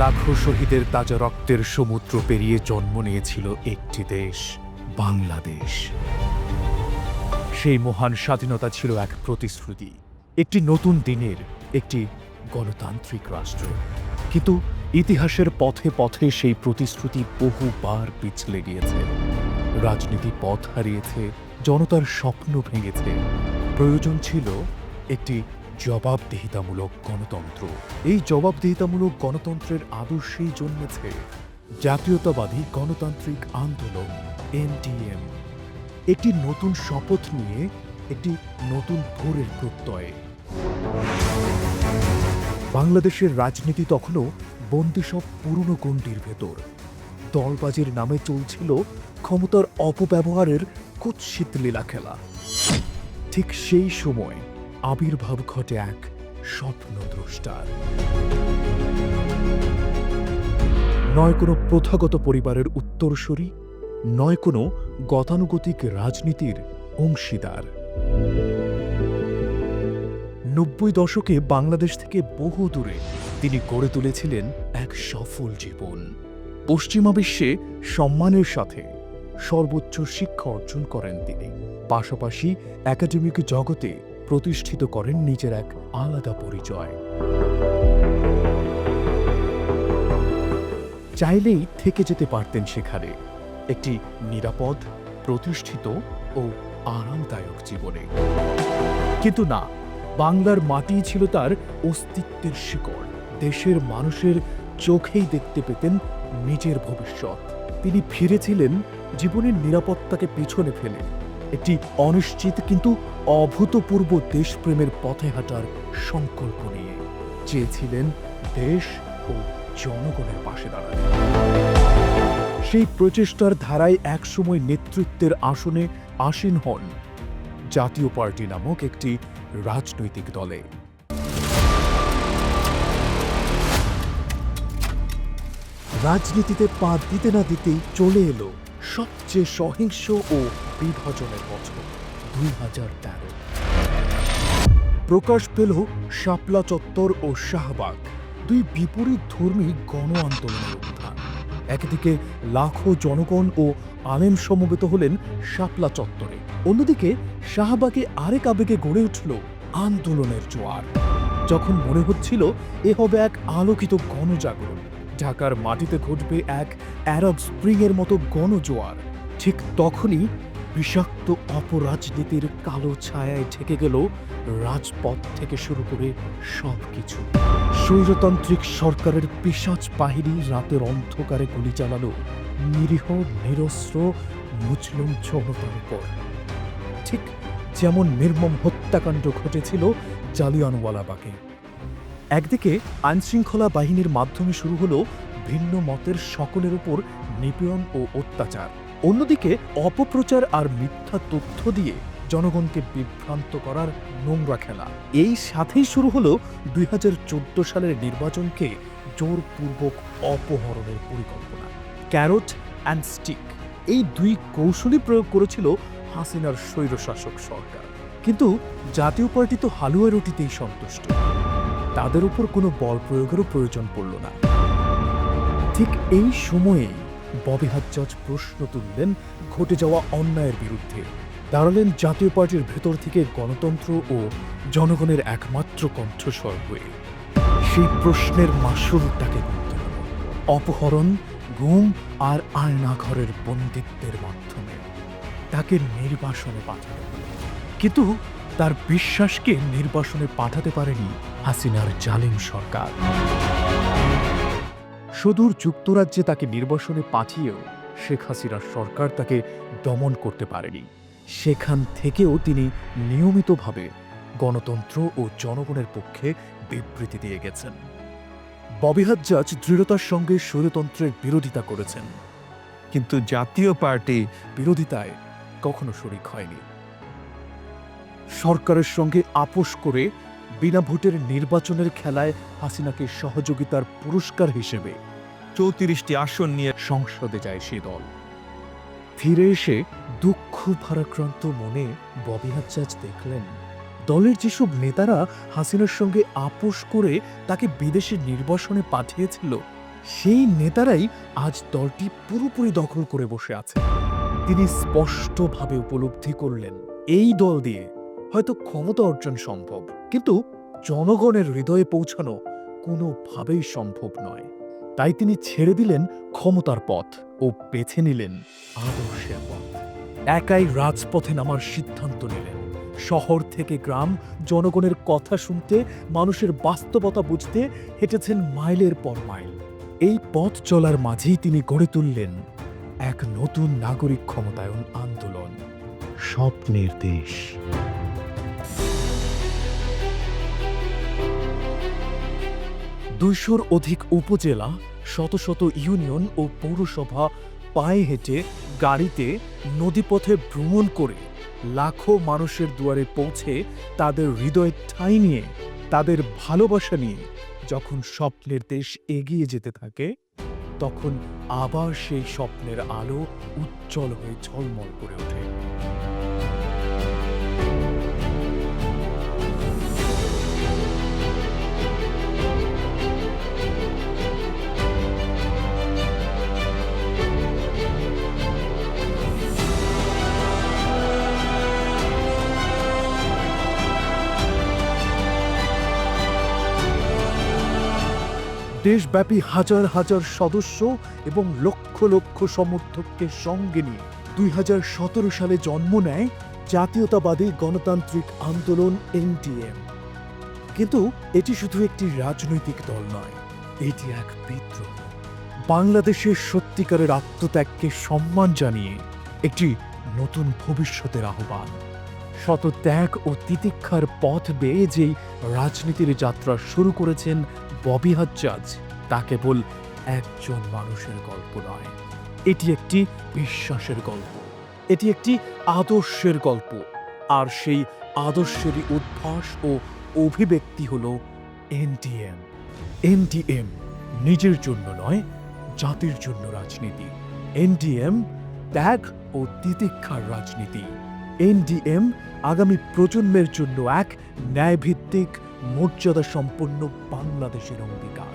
লাখো শহীদের তাজা রক্তের সমুদ্র পেরিয়ে জন্ম নিয়েছিল একটি দেশ, বাংলাদেশ। সেই মহান স্বাধীনতা ছিল এক প্রতিশ্রুতি, একটি নতুন দিনের, একটি গণতান্ত্রিক রাষ্ট্র। কিন্তু ইতিহাসের পথে পথে সেই প্রতিশ্রুতি বহুবার পিছলে গিয়েছে। রাজনীতি পথ হারিয়েছে, জনতার স্বপ্ন ভেঙেছে। প্রয়োজন ছিল একটি জবাবদিহিতামূলক গণতন্ত্র। এই জবাবদিহিতামূলক গণতন্ত্রের আদর্শেই জন্মেছে জাতীয়তাবাদী গণতান্ত্রিক আন্দোলন NDM। একটি নতুন শপথ নিয়ে, একটি নতুন ভোরের প্রত্যয়ে। বাংলাদেশের রাজনীতি তখনও বন্দী সব পুরনো গণ্ডির ভেতর। দলবাজির নামে চলছিল ক্ষমতার অপব্যবহারের কুৎসিত লীলা খেলা। ঠিক সেই সময় আবির্ভাব ঘটে এক স্বপ্নদ্রষ্টার। নয় কোনো প্রথাগত পরিবারের উত্তরসূরি, নয় কোনো গতানুগতিক রাজনীতির অংশীদার। ৯০ দশকে বাংলাদেশ থেকে বহু দূরে তিনি গড়ে তুলেছিলেন এক সফল জীবন। পশ্চিমা বিশ্বে সম্মানের সাথে সর্বোচ্চ শিক্ষা অর্জন করেন তিনি। পাশাপাশি একাডেমিক জগতে প্রতিষ্ঠিত করেন নিজের এক আলাদা পরিচয়। চাইলেই থেকে যেতে পারতেন সেখানে, একটি নিরাপদ, প্রতিষ্ঠিত ও আরামদায়ক জীবনে। কিন্তু না, বাংলার মাটিই ছিল তার অস্তিত্বের শিকড়। দেশের মানুষের চোখেই দেখতে পেতেন নিজের ভবিষ্যৎ। তিনি ফিরেছিলেন জীবনের নিরাপত্তাকে পিছনে ফেলে, একটি অনিশ্চিত কিন্তু অভূতপূর্ব দেশপ্রেমের পথে হাঁটার সংকল্প নিয়ে। চেয়েছিলেন দেশ ও জনগণের পাশে দাঁড়াতে। সেই প্রচেষ্টার ধারায় একসময় নেতৃত্বের আসনে আসীন হন জাতীয় পার্টি নামক একটি রাজনৈতিক দলে। রাজনীতিতে পা দিতে না দিতেই চলে এলো সবচেয়ে সহিংস ও বিভাজনের বছর ২০১৩। প্রকাশ পেল শাপলা চত্বর ও শাহবাগ, দুই বিপরীত ধর্মী গণ আন্দোলনের উত্থান। একদিকে লাখো জনগণ ও আলেম সমবেত হলেন শাপলা চত্বরে, অন্যদিকে শাহবাগে আরেক আবেগে গড়ে উঠল আন্দোলনের জোয়ার। যখন মনে হচ্ছিল এ হবে এক আলোকিত গণজাগরণ, ঢাকার মাটিতে ঘটবে এক অ্যারব স্প্রিংয়ের মতো গণজোয়ার, ঠিক তখনই বিষাক্ত অপরাজনীতির কালো ছায়ায় ঢেকে গেল রাজপথ থেকে শুরু করে সবকিছু। স্বৈরতান্ত্রিক সরকারের পিশাচ বাহিনী রাতের অন্ধকারে গুলি চালালো নিরীহ নিরস্ত্র মুসলিম জনতার উপর, ঠিক যেমন নির্মম হত্যাকাণ্ড ঘটেছিল জালিয়ানওয়ালাবাগে। একদিকে আইনশৃঙ্খলা বাহিনীর মাধ্যমে শুরু হলো ভিন্ন মতের সকলের উপর নিপীড়ন ও অত্যাচার, অন্যদিকে অপপ্রচার আর মিথ্যা তথ্য দিয়ে জনগণকে বিভ্রান্ত করার নোংরা খেলা। এই সাথেই শুরু হলো ২০১৪ সালের নির্বাচনকে জোরপূর্বক অপহরণের পরিকল্পনা। ক্যারট অ্যান্ড স্টিক, এই দুই কৌশলই প্রয়োগ করেছিল হাসিনার স্বৈরশাসক সরকার। কিন্তু জাতীয় পার্টি তো হালুয়া রুটিতেই সন্তুষ্ট, তাদের উপর কোনো বল প্রয়োগেরও প্রয়োজন পড়ল না। ঠিক এই সময়েই ববি হাজ্জাজ প্রশ্ন তুললেন ঘটে যাওয়া অন্যায়ের বিরুদ্ধে, দাঁড়ালেন জাতীয় পার্টির ভেতর থেকে গণতন্ত্র ও জনগণের একমাত্র কণ্ঠস্বর হয়ে। সেই প্রশ্নের মাসুল তাকে গুনতে হল অপহরণ, গুম আর আয়নাঘরের বন্দিত্বের মাধ্যমে। তাকে নির্বাসনে পাঠানো হল, কিন্তু তার বিশ্বাসকে নির্বাসনে পাঠাতে পারেনি হাসিনার জালিম সরকার। সুদূর যুক্তরাজ্যে তাকে নির্বাসনে পাঠিয়েও শেখ হাসিনার সরকার তাকে দমন করতে পারেনি। সেখান থেকেও তিনি নিয়মিতভাবে গণতন্ত্র ও জনগণের পক্ষে বিবৃতি দিয়ে গেছেন। ববি হাজ্জাজ দৃঢ়তার সঙ্গে স্বৈরতন্ত্রের বিরোধিতা করেছেন, কিন্তু জাতীয় পার্টি বিরোধিতায় কখনো শরিক হয়নি। সরকারের সঙ্গে আপোষ করে বিনা ভোটের নির্বাচনের খেলায় হাসিনাকে সহযোগিতার পুরস্কার হিসেবে ৩৪টি আসন নিয়ে সংসদে যায় সে দল। ফিরে এসে দুঃখ ভারাক্রান্ত মনে ববি হাজ্জাজ দেখলেন দলের যেসব নেতারা হাসিনার সঙ্গে আপোষ করে তাকে বিদেশে নির্বাসনে পাঠিয়েছিল, সেই নেতারাই আজ দলটি পুরোপুরি দখল করে বসে আছে। তিনি স্পষ্টভাবে উপলব্ধি করলেন এই দল দিয়ে হয়তো ক্ষমতা অর্জন সম্ভব, কিন্তু জনগণের হৃদয়ে পৌঁছানো কোনোভাবেই সম্ভব নয়। তাই তিনি ছেড়ে দিলেন ক্ষমতার পথ ও বেছে নিলেন আদর্শের পথ। একাই রাজপথে নামার সিদ্ধান্ত নিলেন। শহর থেকে গ্রাম, জনগণের কথা শুনতে, মানুষের বাস্তবতা বুঝতে হেঁটেছেন মাইলের পর মাইল। এই পথ চলার মাঝেই তিনি গড়ে তুললেন এক নতুন নাগরিক ক্ষমতায়ন আন্দোলন, স্বপ্নের দেশ। ২০০-র অধিক উপজেলা, শত শত ইউনিয়ন ও পৌরসভা পায়ে হেঁটে, গাড়িতে, নদীপথে ভ্রমণ করে লাখো মানুষের দুয়ারে পৌঁছে তাদের হৃদয়ে ঠাঁই নিয়ে, তাদের ভালোবাসা নিয়ে যখন স্বপ্নের দেশ এগিয়ে যেতে থাকে, তখন আবার সেই স্বপ্নের আলো উজ্জ্বল হয়ে ঝলমল করে ওঠে। দেশব্যাপী হাজার হাজার সদস্য এবং লক্ষ লক্ষ সমর্থককে সঙ্গে নিয়ে ২০১৭ সালে জন্ম নেয় জাতীয়তাবাদী গণতান্ত্রিক আন্দোলন এনডিএম। কিন্তু এটি শুধু একটি রাজনৈতিক দল নয়, এটি এক বিদ্রোহ। বাংলাদেশের সত্যিকারের আত্মত্যাগকে সম্মান জানিয়ে একটি নতুন ভবিষ্যতের আহ্বান। শত ত্যাগ ও তিতিক্ষার পথ বেয়ে যেই রাজনীতির যাত্রা শুরু করেছেন ববি হাজ্জাজ, তা কেবল একজন মানুষের গল্প নয়, এটি একটি বিশ্বাসের গল্প, এটি একটি আদর্শের গল্প। আর সেই আদর্শেরই উদ্ভাস ও অভিব্যক্তি হল এনডিএম। এনডিএম নিজের জন্য নয়, জাতির জন্য রাজনীতি। এনডিএম ত্যাগ ও তিতিক্ষার রাজনীতি। এনডিএম আগামী প্রজন্মের জন্য এক ন্যায়ভিত্তিক, মর্যাদা সম্পন্ন বাংলাদেশের অঙ্গীকার।